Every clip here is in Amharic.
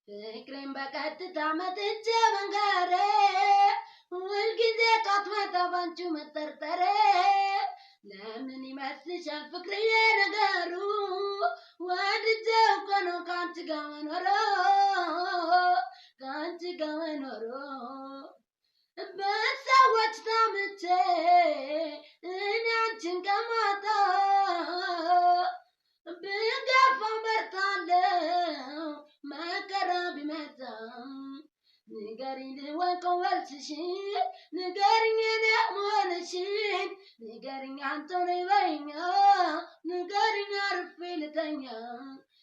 ፍቅሬን በቀጥታ መጥቼ መንገሬ ሁልጊዜ ጧት ማታ ባንቺ መጠርጠሬ ለምን ይመስልሻል ፍቅርዬ ነገሩ ወድጄው እኮ ነው ከአንቺ ጋር መኖሩ በሰዎች ታምቼ እኔ አንቺን ከማጣ ብገፋ በርታለው መከራ ቢመጣም ንገሪኝ ልወቀው መልስሽን ንገሪኝ እኔ መሆንሽን ንገሪኝ አንተው ነይ በይኝ ንገሪኝ አርፌ ልተኛ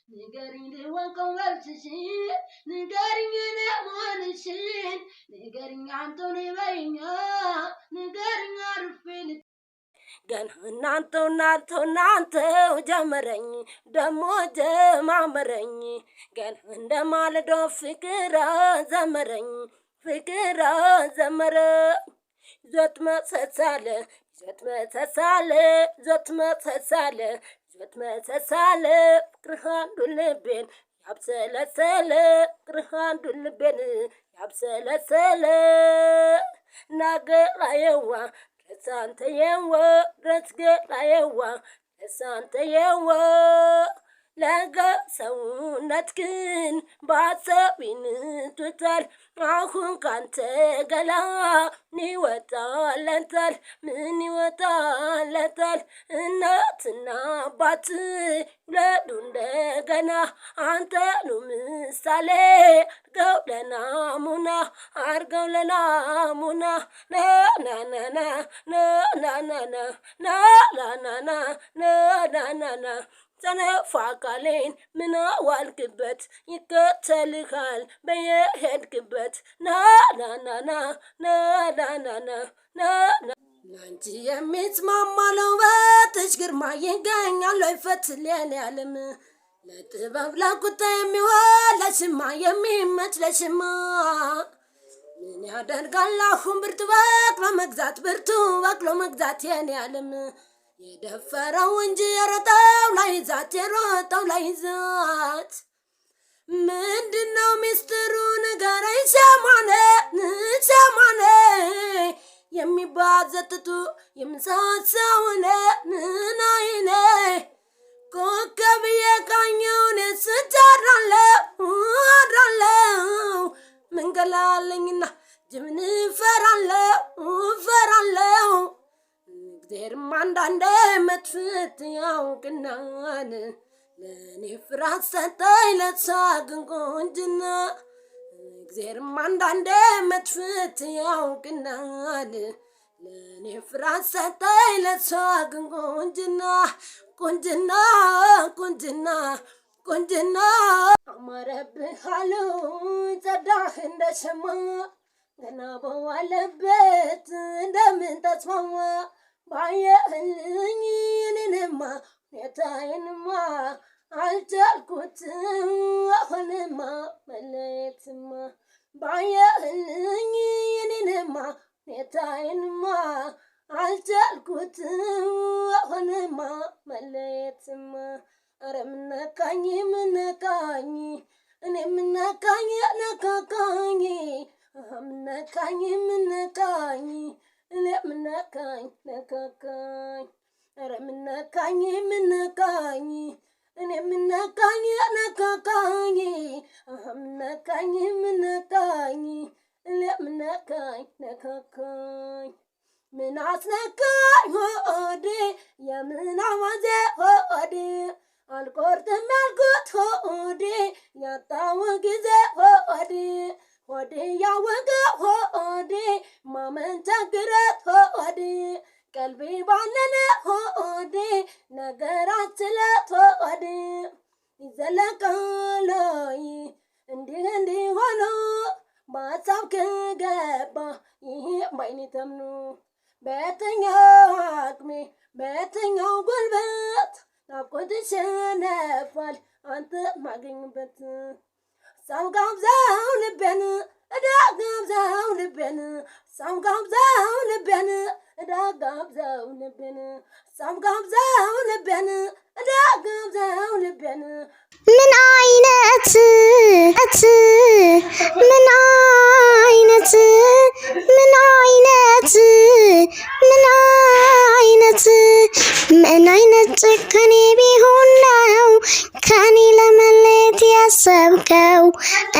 ንገሪኝ ልወቀው መልስሽን ንገሪኝ እኔ መሆንሽን ንገሪኝ አንተው ነይ በይኝ ንገሪኝ አርፌ ልተኛ ገና እናንተው ጀመረኝ ደሞ ጀማመረኝ ገና እንደማለዶ ፍቅር ዘመረኝ ዞት መሰሳለ ፍቅርሃን ዱልቤን ያብሰለሰለ ናገራየዋ ለሳንተየዋ ለገ ሰውነትክን ባሰቢን ትቷል አሁን ካንተ ገላ ምን ይወጣለታል እናትና አባት ውለዱ እንደገና አንተኑ ምሳሌ አርገው ለናሙና ናናና ሰነፋቃሌን ምን ዋልክበት ይከተልሃል በየሄድክበት ናናና ላንቺ የሚስማማ ለውበትሽ ግርማ ይገኛል አይፈትል ያለም ለጥበብ ለቁጣ የሚሆን ለሽማ የሚመች ለሽማ ምን ያደርጋል አሁን ብርቱ በቅሎ መግዛት የኔ ዓለም የደፈረው እንጂ የሮጠው ላይዛት ምንድነው ሚስጥሩ ንገረኝ ሰማነ የሚባዘትቱ የምሳሳውነ ናይነ ኮከብ የቃኘውን አድራለው መንገላለኝና ጅምን ፈራለው እግዜርም አንዳንዴ መጥፍት ያውቅናን ለእኔ ፍርሃት ሰጠኝ ለሷ ግን ቁንጅና እግዜርም አንዳንዴ መጥፍት ያውቅናን ለእኔ ፍርሃት ሰጠኝ ለሷ ግን ቁንጅና አማረብህ አሉ ጸዳህ እንደ ሸማ ገና በዋለበት እንደምን ተስማማ ባየህልኝ እኔንማ ሁኔታዬንማ አልቻልኩትም አሁንማ መለየትማ ባየህልኝ እኔንማ ሁኔታዬንማ አልቻልኩትም አሁንማ መለየትማ ኧረ ምነካኝ እኔ ምነካኝ ነካካኝ ምነካኝ እኔ ምነካኝ ነካካኝ ኧረ ምነካኝ እኔ ምነካኝ ነካካኝ ምነካኝ እኔ ምነካኝ ነካካኝ ምን አስነካኝ ሆዴ የምን አዋዜ ሆዴ አልቆርጥም ያልኩት ሆዴ ያጣው ጊዜ ሆዴ ያወቀ ሆዴ ማመን ቸግረት ሆዴ ቀልቤ ባነነ ሆዴ ነገር አትለት ሆዴ ይዘለቃለይ እንዲህ ሆኖ በሀሳብ ከገባ ይሄ ባይኔ ተምኖ በየትኛው አቅሜ በየትኛው ጉልበት ናፍቆትሽ ነፋል አንተ ማገኝበት ሰው ጋብዛው ልቤን ዳጋብዘው ልቤን ሳምጋብዘው ልቤን ዳጋብዘው ልቤን ምን አይነት ምን አይነት ምን አይነት ምን አይነት ምን አይነት ጭካኔ ቢሆን ነው ከኔ ለመለየት ያሰብከው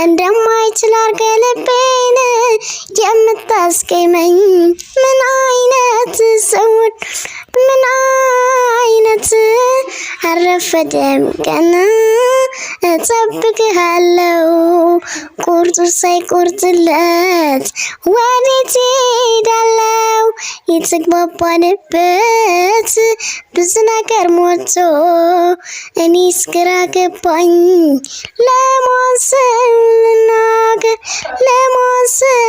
እንደማይችል አድርገህ ልቤን የምታስቀይመኝ ምን አይነት ሰው ምን አይነት አረፈደም ቀን እጠብቅሃለሁ ቁርጡ ሳይቆርጥለት ወዴት ሄዳለሁ የተግባባንበት ብዙ ነገር ሞቶ እኔስ ግራ ገባኝ ለማሰብ ልናገር ለማሰብ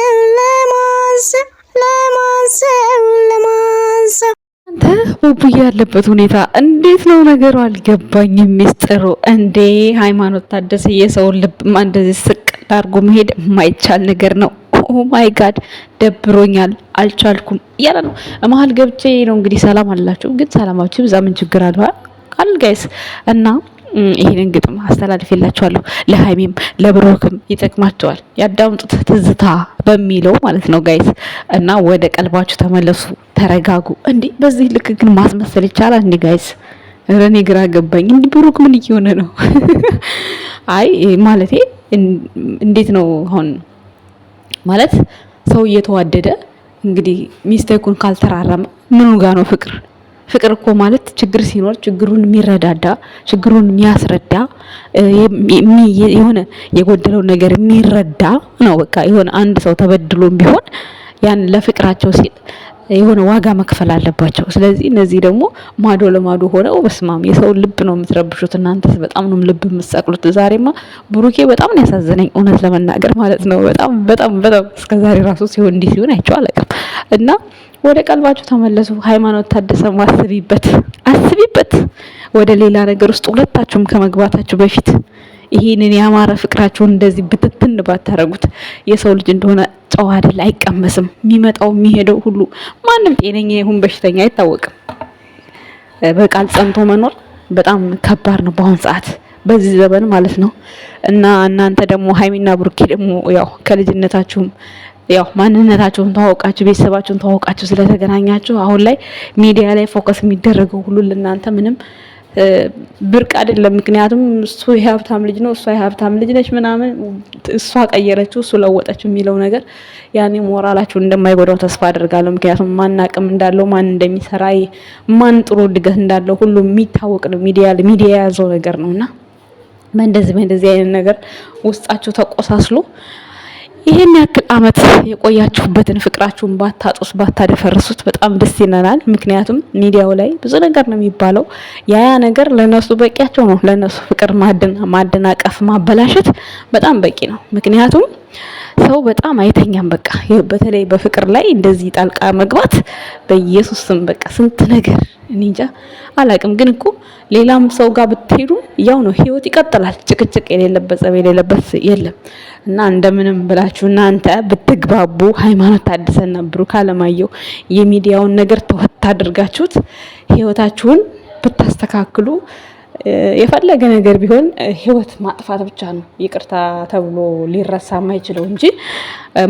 አንተ ቡቡዬ ያለበት ሁኔታ እንዴት ነው ነገሩ? አልገባኝም። ሚስጥሩ እንዴ ሃይማኖት ታደሰ የሰውን ልብማ እንደዚህ ስቅ አድርጎ መሄድ የማይቻል ነገር ነው። ኦ ማይ ጋድ ደብሮኛል፣ አልቻልኩም እያለ ነው። መሀል ገብቼ ነው እንግዲህ ሰላም አላችሁ፣ ግን ሰላማችሁ ብዛ ምን ችግር አለው አል ጋይስ እና ይሄንን ግጥም አስተላልፌላችኋለሁ። ለሃይሚም ለብሩክም ይጠቅማቸዋል። ያዳምጡት። ትዝታ በሚለው ማለት ነው ጋይስ። እና ወደ ቀልባችሁ ተመለሱ፣ ተረጋጉ። እንዴ በዚህ ልክ ግን ማስመሰል ይቻላል እንዴ ጋይስ? እኔ ግራ ገባኝ። እንዴ ብሩክ ምን እየሆነ ነው? አይ ማለቴ እንዴት ነው አሁን ማለት ሰው እየተዋደደ እንግዲህ ሚስቴኩን ካልተራረመ ምኑ ጋር ነው ፍቅር? ፍቅር እኮ ማለት ችግር ሲኖር ችግሩን የሚረዳዳ ችግሩን የሚያስረዳ የሆነ የጎደለው ነገር የሚረዳ ነው። በቃ የሆነ አንድ ሰው ተበድሎም ቢሆን ያን ለፍቅራቸው ሲል የሆነ ዋጋ መክፈል አለባቸው። ስለዚህ እነዚህ ደግሞ ማዶ ለማዶ ሆነው በስማም የሰው ልብ ነው የምትረብሹት። እናንተስ በጣም ነው ልብ የምትሰቅሉት። ዛሬማ ብሩኬ በጣም ነው ያሳዘነኝ እውነት ለመናገር ማለት ነው። በጣም በጣም በጣም እስከዛሬ ራሱ ሲሆን እንዲህ ሲሆን አይቼው አላውቅም። እና ወደ ቀልባችሁ ተመለሱ። ሃይማኖት ታደሰ አስቢበት ወደ ሌላ ነገር ውስጥ ሁለታችሁም ከመግባታችሁ በፊት ይሄንን ያማረ ፍቅራችሁን እንደዚህ ብትትን ባታረጉት። የሰው ልጅ እንደሆነ ጨዋ አይደል፣ አይቀመስም። የሚመጣው የሚሄደው ሁሉ ማንም ጤነኛ ይሁን በሽተኛ አይታወቅም። በቃል ጸንቶ መኖር በጣም ከባድ ነው በአሁን ሰዓት በዚህ ዘመን ማለት ነው። እና እናንተ ደግሞ ሃይሚና ብሩኬ ደግሞ ያው ከልጅነታችሁም ያው ማንነታችሁን ተዋውቃችሁ ቤተሰባችሁን ተዋውቃችሁ ስለተገናኛችሁ አሁን ላይ ሚዲያ ላይ ፎከስ የሚደረገው ሁሉ ለእናንተ ምንም ብርቅ አይደለም። ምክንያቱም እሱ የሀብታም ልጅ ነው፣ እሷ የሀብታም ልጅ ነች ምናምን፣ እሷ ቀየረችው እሱ ለወጠችው የሚለው ነገር ያኔ ሞራላችሁን እንደማይጎዳው ተስፋ አደርጋለሁ። ምክንያቱም ማን አቅም እንዳለው ማን እንደሚሰራ ማን ጥሩ እድገት እንዳለው ሁሉ የሚታወቅ ነው። ሚዲያ የያዘው ነገር ነውና በእንደዚህ አይነት ነገር ውስጣችሁ ተቆሳስሎ ይሄን ያክል አመት የቆያችሁበትን ፍቅራችሁን ባታጡስ ባታደፈርሱት በጣም ደስ ይለናል። ምክንያቱም ሚዲያው ላይ ብዙ ነገር ነው የሚባለው። ያ ነገር ለነሱ በቂያቸው ነው። ለነሱ ፍቅር ማደናቀፍ ማበላሸት በጣም በቂ ነው። ምክንያቱም ሰው በጣም አይተኛም። በቃ በተለይ በፍቅር ላይ እንደዚህ ጣልቃ መግባት በኢየሱስ ስም በቃ ስንት ነገር እኔ እንጃ አላቅም። ግን እኮ ሌላም ሰው ጋር ብትሄዱ ያው ነው፣ ህይወት ይቀጥላል። ጭቅጭቅ የሌለበት ጸብ የሌለበት የለም። እና እንደምንም ብላችሁ እናንተ ብትግባቡ ሃይማኖት ታደሰና ብሩክ አለማየሁ የሚዲያውን ነገር ተወት አድርጋችሁት ህይወታችሁን ብታስተካክሉ የፈለገ ነገር ቢሆን ህይወት ማጥፋት ብቻ ነው ይቅርታ ተብሎ ሊረሳ የማይችለው እንጂ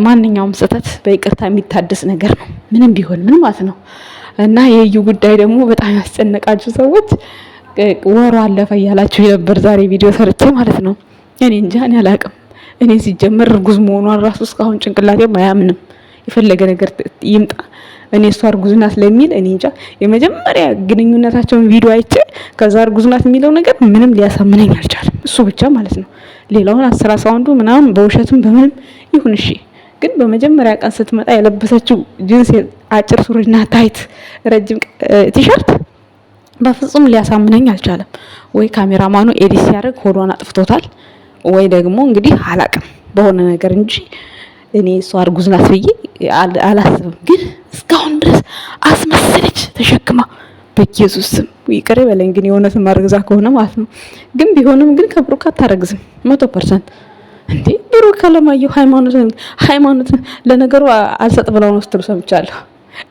ማንኛውም ስህተት በይቅርታ የሚታደስ ነገር ነው፣ ምንም ቢሆን ምን ማለት ነው። እና የዩ ጉዳይ ደግሞ በጣም ያስጨነቃችሁ ሰዎች ወሩ አለፈ እያላችሁ ነበር። ዛሬ ቪዲዮ ሰርቼ ማለት ነው። እኔ እንጃ እኔ አላቅም። እኔ ሲጀመር እርጉዝ መሆኗን ራሱ እስካሁን ጭንቅላቴም አያምንም። የፈለገ ነገር ይምጣ እኔ እሷ እርጉዝ ናት ስለሚል እኔ እንጃ። የመጀመሪያ ግንኙነታቸውን ቪዲዮ አይቼ ከዛ እርጉዝ ናት የሚለው ነገር ምንም ሊያሳምነኝ አልቻለም። እሱ ብቻ ማለት ነው። ሌላውን 11 ምናምን በውሸትም በምንም ይሁን እሺ። ግን በመጀመሪያ ቀን ስትመጣ የለበሰችው ጂንስ አጭር ሱሪና ታይት ረጅም ቲሸርት በፍጹም ሊያሳምነኝ አልቻለም። ወይ ካሜራማኑ ኤዲት ሲያደርግ ሆዷን አጥፍቶታል፣ ወይ ደግሞ እንግዲህ አላቅም በሆነ ነገር እንጂ እኔ እሷ እርጉዝ ናት ብዬ አላስብም። ግን እስካሁን ድረስ አስመሰለች ተሸክማ። በኢየሱስ ስም ይቅር በለኝ። ግን የእውነትም አርግዛ ከሆነ ማለት ነው። ግን ቢሆንም ግን ከብሩክ አታረግዝም 100%። እንዴ ብሩክ አለማየሁ ሃይማኖት ለነገሩ አልሰጥ ብለው ነው ስትሉ ሰምቻለሁ።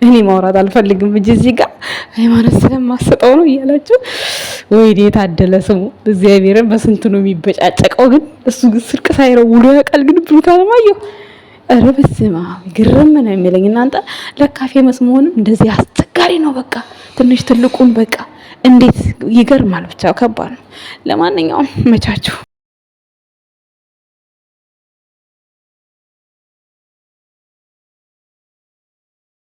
እኔ ማውራት አልፈልግም እንጂ እዚህ ጋር ሃይማኖት ስለማሰጠው ነው እያላችሁ ወይኔ የታደለ ስሙ እግዚአብሔርን በስንቱ ነው የሚበጫጨቀው። ግን እሱ ግን ስርቅ ሳይረው ውሎ ያውቃል። ግን ብሩክ አለማየሁ ኧረ በስመ አብ ግርም ነው የሚለኝ። እናንተ ለካ ፌመስ መሆንም እንደዚህ አስቸጋሪ ነው። በቃ ትንሽ ትልቁን በቃ እንዴት ይገርማል። ብቻ ከባድ ነው። ለማንኛውም መቻችሁ።